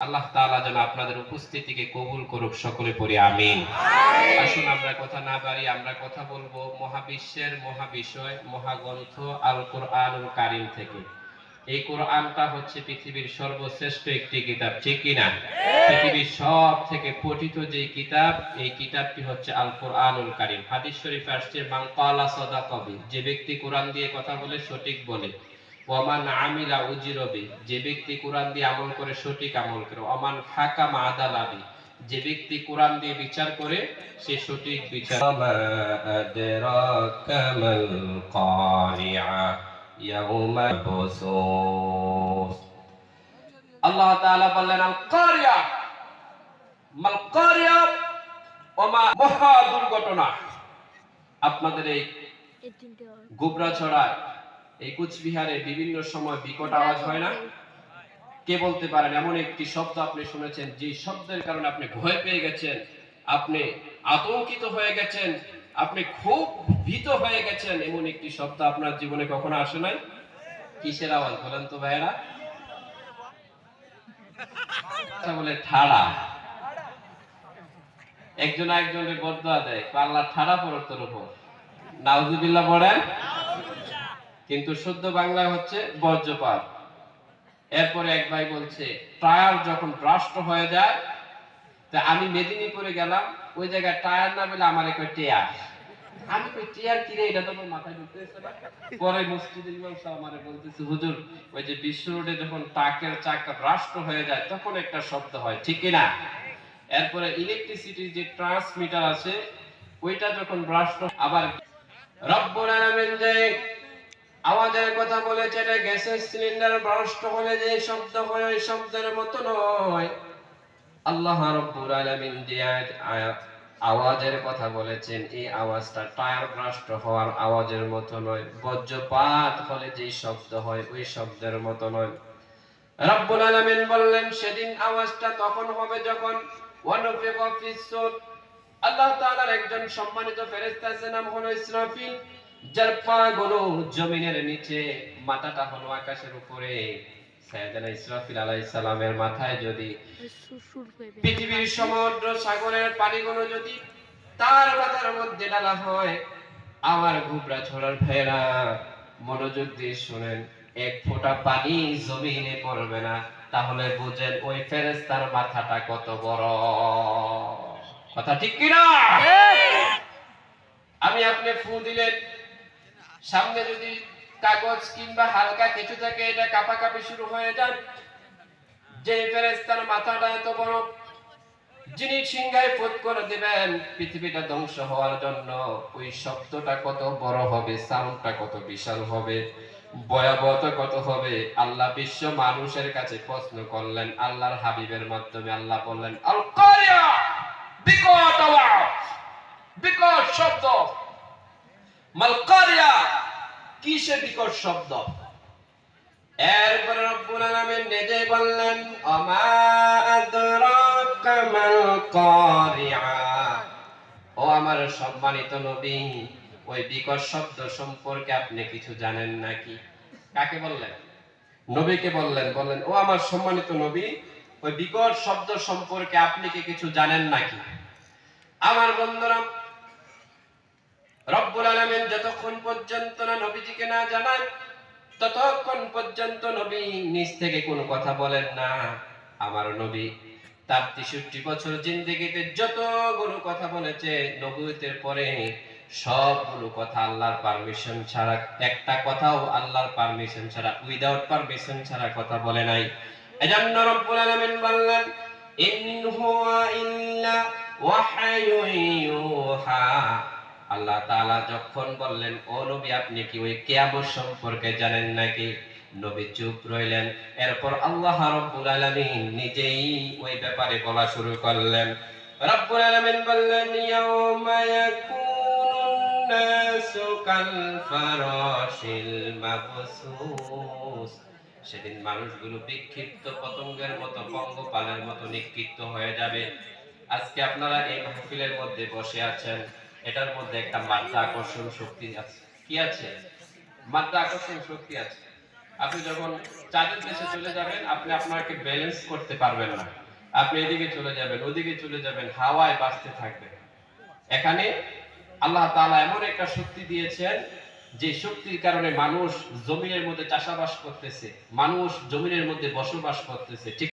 আল্লাহ তাআলা যেন আপনাদের উপস্থিতিকে কবুল করুক, সকলে পড়ি আমিন। আসুন আমরা কথা না বাড়ি, আমরা কথা বলবো মহাবিশ্বের মহাবিষয় মহাগ্রন্থ আল কোরআনুল কারীম থেকে। এই কোরআনটা হচ্ছে পৃথিবীর সর্বশ্রেষ্ঠ একটি কিতাব, ঠিক কিনা? পৃথিবীর সব থেকে পঠিত যে কিতাব, এই কিতাবটি হচ্ছে আল কোরআনুল কারীম। হাদিস শরীফে আসছে মান ক্বালা সাদাকাবি, যে ব্যক্তি কোরআন দিয়ে কথা বলে সঠিক বলে। ওয়ামান আমিলা উজিরবি, যে ব্যক্তি কোরআন দিয়ে আমল করে সঠিক আমল করে। ওয়ামান হাকামা আদালাবি, যে ব্যক্তি কোরআন দিয়ে বিচার করে সে সঠিক বিচার। মা আদরাকা মাল কারিআ ইয়াউমা বুসুস। আল্লাহ তাআলা বললেন আল কারিআ, মাল কারিআ, ওমা মহা দুর্ঘটনা। আপনাদের এই গোবরাছড়ায়, এই কুচবিহারে বিভিন্ন সময় বিকট আওয়াজ হয় না? কে বলতে পারেন এমন একটি শব্দ আপনি শুনেছেন যে শব্দের কারণে আপনি ভয় পেয়ে গেছেন, আপনি আতঙ্কিত হয়ে গেছেন, আপনি খুব ভীত হয়ে গেছেন, এমন একটি শব্দ আপনার জীবনে কখনো আসে নাই? কিসের আওয়াজ বলেন তো ভাইরা? বলে ঠাড়া। একজন একজনের বদদোয়া দেয়, আল্লাহ ঠাড়া পড়ো তোর উপর, নাউজুবিল্লাহ পড়েন। কিন্তু শুদ্ধ বাংলায় হচ্ছে বজ্রপাত। এরপরে এক ভাই বলছে টায়ার যখন ব্রাস্ট হয়ে যায়, তা আমি মেদিনীপুরে গেলাম, ওই জায়গায় টায়ার না বলে আমার একটা টিয়ার। আমি কই টিয়ার কি রে, এটা তো আমার মাথায় ঢুকতেছে না। পরে মসজিদের ইমাম সাহেব আমারে বলতেছে হুজুর, ওই যে বিশ্ব রোডে যখন ট্রাকের চাকা ব্রাস্ট হয়ে যায় তখন একটা শব্দ হয়, ঠিক কি না? এরপরে ইলেকট্রিসিটির যে ট্রান্সমিটার আছে ওইটা যখন ব্রাস্ট, আবার রব্বুল আলামিন যে আওয়াজের কথা বলেছে, এটা গ্যাসের সিলিন্ডার ব্রাস্ট হলে যে শব্দ হয় ওই শব্দের মতো নয়। আল্লাহ রাব্বুল আলামিন যে আওয়াজের কথা বলেছেন এই আওয়াজটা টায়ার ব্রাস্ট হওয়ার আওয়াজের মতো নয়, বজ্রপাত হলে যে শব্দ হয় ওই শব্দের মতো নয়। রব্বুল আলামিন বললেন সেদিন আওয়াজটা তখন হবে যখন ওয়ানফিকা ফিস-সূর। আল্লাহ তাআলার একজন সম্মানিত ফেরেশতা আছে, নাম হলো ইসরাফিল, যার পা গুলো জমিনের নিচে, মাথাটা হলো আকাশের উপরে। সাইয়েদনা ইসরাফিল আলাইহিস সালামের মাথায় যদি পৃথিবীর সমুদ্র সাগরের পানিগুলো যদি তার মাথার মধ্যে ডালা হয়, আমার গোবরা ছড়ার ভাইরা মনোযোগ দিয়ে শুনেন, এক ফোঁটা পানি জমিনে পড়বে না, তাহলে বুঝেন ওই ফেরেশতার মাথাটা কত বড়। কথা ঠিক কিনা? আমি আপনি ফু দিলেন, সামনে যদি কাগজ কিংবা হালকা কিছু থাকে এটা কাঁপাকাঁপি শুরু হয়ে যায়। যে ফেরেশতার মাথাটা এত বড়, যিনি সিংহায় ফুৎ করে দিবেন পৃথিবীটা ধ্বংস হওয়ার জন্য, ওই শব্দটা কত বড় হবে, সাউন্ডটা কত বিশাল হবে, ভয়াবহতা কত হবে। আল্লাহ বিশ্ব মানুষের কাছে প্রশ্ন করলেন, আল্লাহর হাবিবের মাধ্যমে আল্লাহ বললেন আল কারিয়া, বিকট আওয়াজ, বিকট শব্দ। মাল কারিয়া, কিসে বিকট শব্দ? এরপর রব্বুল আলামিন নিজে বললেন আমা আদরাকা মাল কারিআ, ও আমার সম্মানিত নবী, ওই বিকট শব্দ সম্পর্কে আপনি কিছু জানেন নাকি? কাকে বললেন? নবীকে বললেন। বললেন ও আমার সম্মানিত নবী, ওই বিকট শব্দ সম্পর্কে আপনি কি কিছু জানেন নাকি? আমার বন্ধুরা, রব্বুল আলামিন যতক্ষণ পর্যন্ত না নবীজিকে না জানান ততক্ষণ পর্যন্ত নবী নিজ থেকে কোনো কথা বলেন না। আমার নবী তার ৬৩ বছর জিন্দেগিতে যতগুলো কথা বলেছে নবুয়তের পরে, সবগুলো কথা আল্লাহর পারমিশন ছাড়া, একটা কথাও আল্লাহর পারমিশন ছাড়া, উইদাউট পারমিশন ছাড়া কথা বলে নাই। এজন্য রব্বুল আলামিন বললেন ইন হুয়া ইল্লা ওয়াহয়ুন ইউহা। আল্লাহ তাআলা যখন বললেন ও নবী আপনি কি ওই কিয়ামত সম্পর্কে জানেন নাকি? নবী চুপ রইলেন। এরপর আল্লাহ রাব্বুল আলামিন নিজেই ওই ব্যাপারে বলা শুরু করলেন। রাব্বুল আলামিন বললেন ইয়াউমা ইয়াকুনুন নাসু কাল ফারাশিল মাবসুস, সেদিন মানুষগুলো বিক্ষিপ্ত পতঙ্গের মতো, পঙ্গপালের মতো নিক্ষিপ্ত হয়ে যাবে। আজকে আপনারা এই মাহফিলের মধ্যে বসে আছেন, এটার মধ্যে একটা মাত্রা আকর্ষণ শক্তি আছে। কি আছে? মাত্রা আকর্ষণ শক্তি আছে। আপনি যখন চাঁদের দেশে চলে যাবেন, আপনি আপনাকে ব্যালেন্স করতে পারবেন না। আপনি এদিকে চলে যাবেন, ওদিকে চলে যাবেন, হাওয়ায় বাঁচতে থাকবেন। এখানে আল্লাহ তাআলা এমন একটা শক্তি দিয়েছেন, যে শক্তির কারণে মানুষ জমিনের মধ্যে চাষাবাস করতেছে, মানুষ জমিনের মধ্যে বসবাস করতেছে। ঠিক